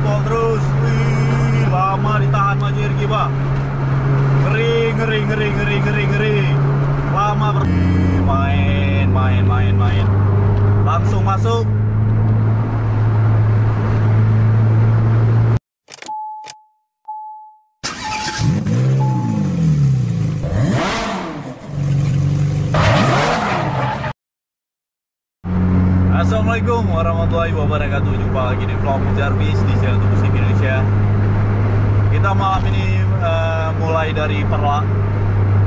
gaspol terus. Wih, lama ditahan sama JRG, Pak. Ngeri. Lama main. Langsung masuk. Assalamualaikum warahmatullahi wabarakatuh. Jumpa lagi di vlog Jarbis di channel Musik Indonesia. Kita malam ini mulai dari Perla,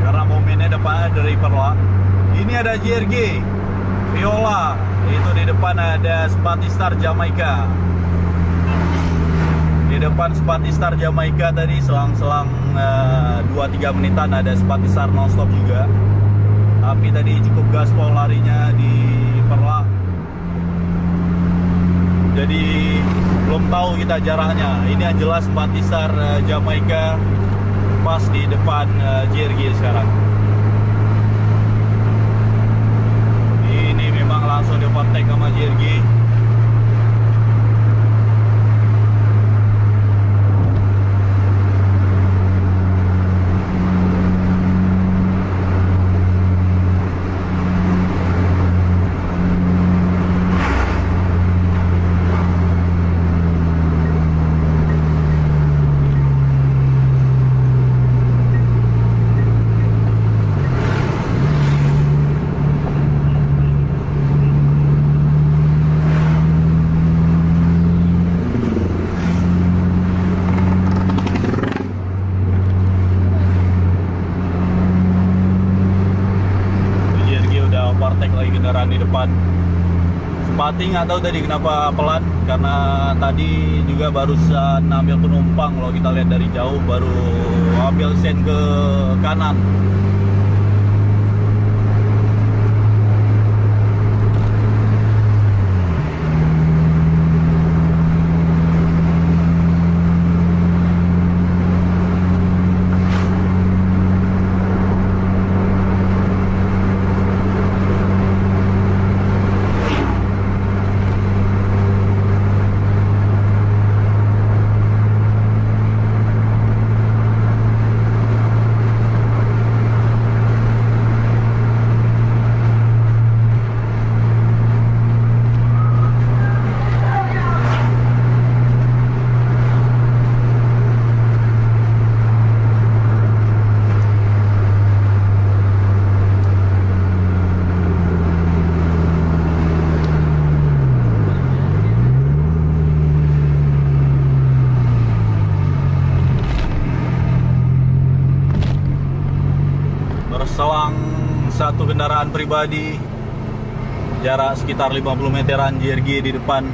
karena momennya depannya dari Perla. Ini ada JRG Viola, itu di depan ada Spatistar Jamaica. Di depan Spatistar Jamaica tadi selang-selang 2-3 menitan ada Spatistar nonstop juga. Tapi tadi cukup gaspol larinya di Perla. Jadi belum tahu kita jaraknya. Ini yang jelas Spatistar Jamaica pas di depan JRG sekarang. Ini memang langsung di overtake sama JRG. Overtake lagi kendaraan di depan. Sepati nggak tahu tadi kenapa pelan, karena tadi juga barusan ambil penumpang. Kalau kita lihat dari jauh baru ambil sen ke kanan. Berselang satu kendaraan pribadi, jarak sekitar 50 meteran JRG di depan.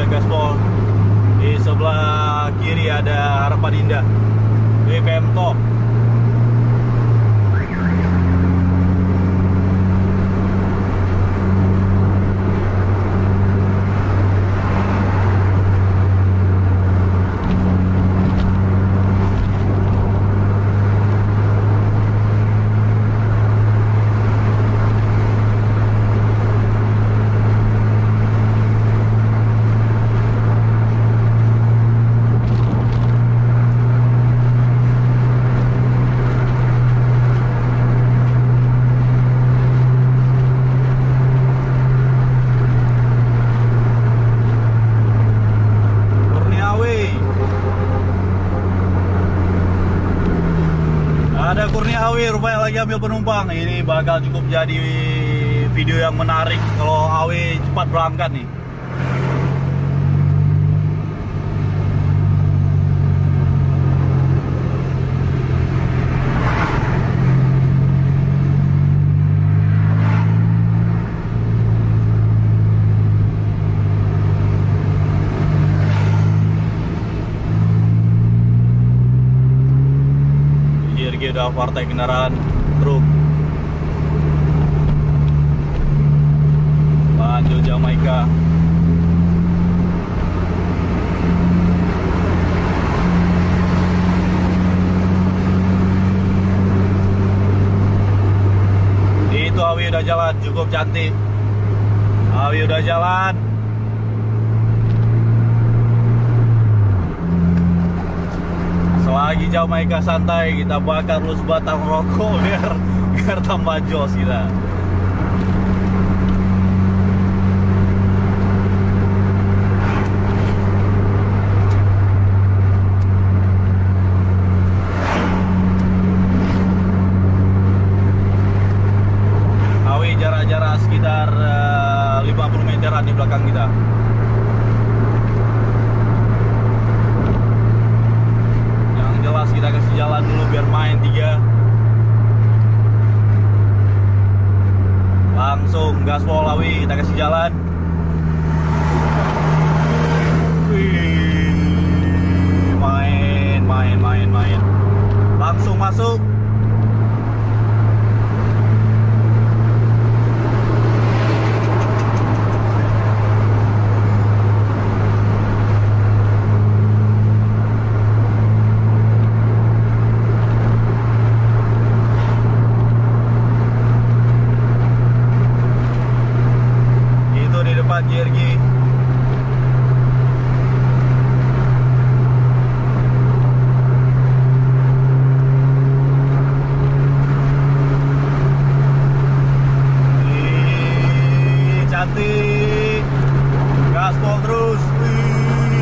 Gaspol. Di sebelah kiri ada Harapan Indah, BPM Top. Ada Kurnia Awi rupanya lagi ambil penumpang. Ini bakal cukup jadi video yang menarik kalau Awi cepat berangkat nih. Udah partai kendaraan truk lanjut Jamaika. Itu Awi udah jalan cukup cantik. Awi udah jalan. Lagi Jamaika santai, kita bakar lu sebatang rokok biar tambah jos kita. Awi jarak-jarak sekitar 50 meteran di belakang kita. Kita kasih jalan dulu biar main 3. Langsung gaspol Awi, kita kasih jalan. Wih, main. Langsung masuk. JRG. Cantik. Gaspol terus.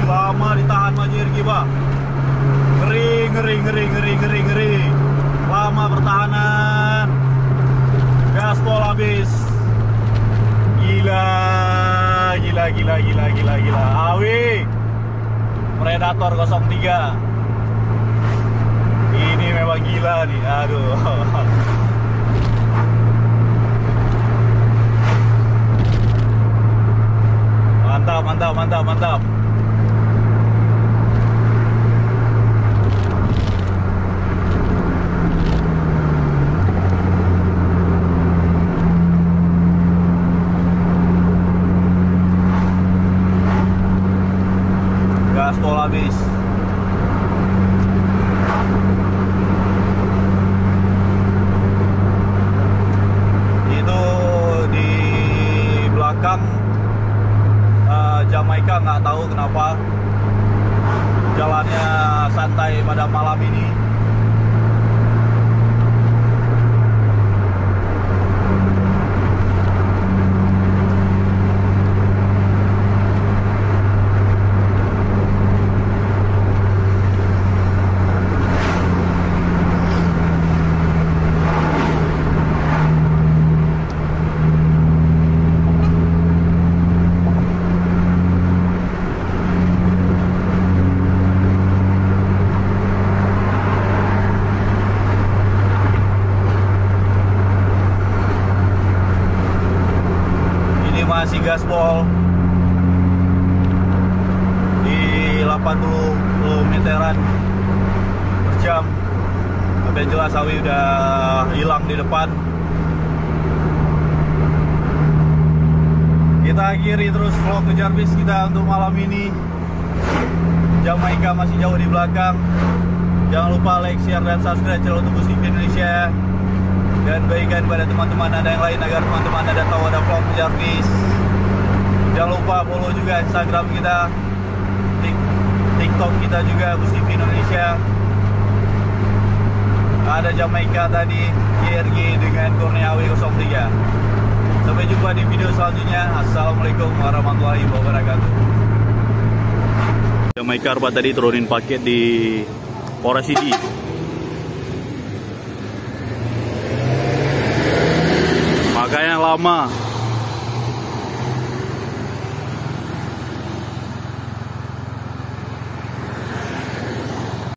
Lama ditahan sama JRG, Pak. Ngeri. Lama pertahanan. Gaspol habis. Gila. Awi Predator 03. Ini memang gila nih. Aduh. Mantap. Gaspol habis. Itu di belakang Jamaika nggak tahu kenapa jalannya santai pada malam ini. Masih gaspol di 80 kilometeran per jam. Tapi jelas Awi udah hilang di depan. Kita akhiri terus vlog kejar bis kita untuk malam ini. Jamaika masih jauh di belakang. Jangan lupa like, share, dan subscribe channel untuk Musik Indonesia. Dan bagikan pada teman-teman Anda yang lain agar teman-teman Anda tahu ada vlog kejar bis. Jangan lupa follow juga Instagram kita, TikTok kita juga Musik Indonesia. Ada Jamaika tadi, JRG dengan Kurnia Awi 03. Sampai jumpa di video selanjutnya. Assalamualaikum warahmatullahi wabarakatuh. Jamaika tadi turunin paket di Polres Sidi. lama.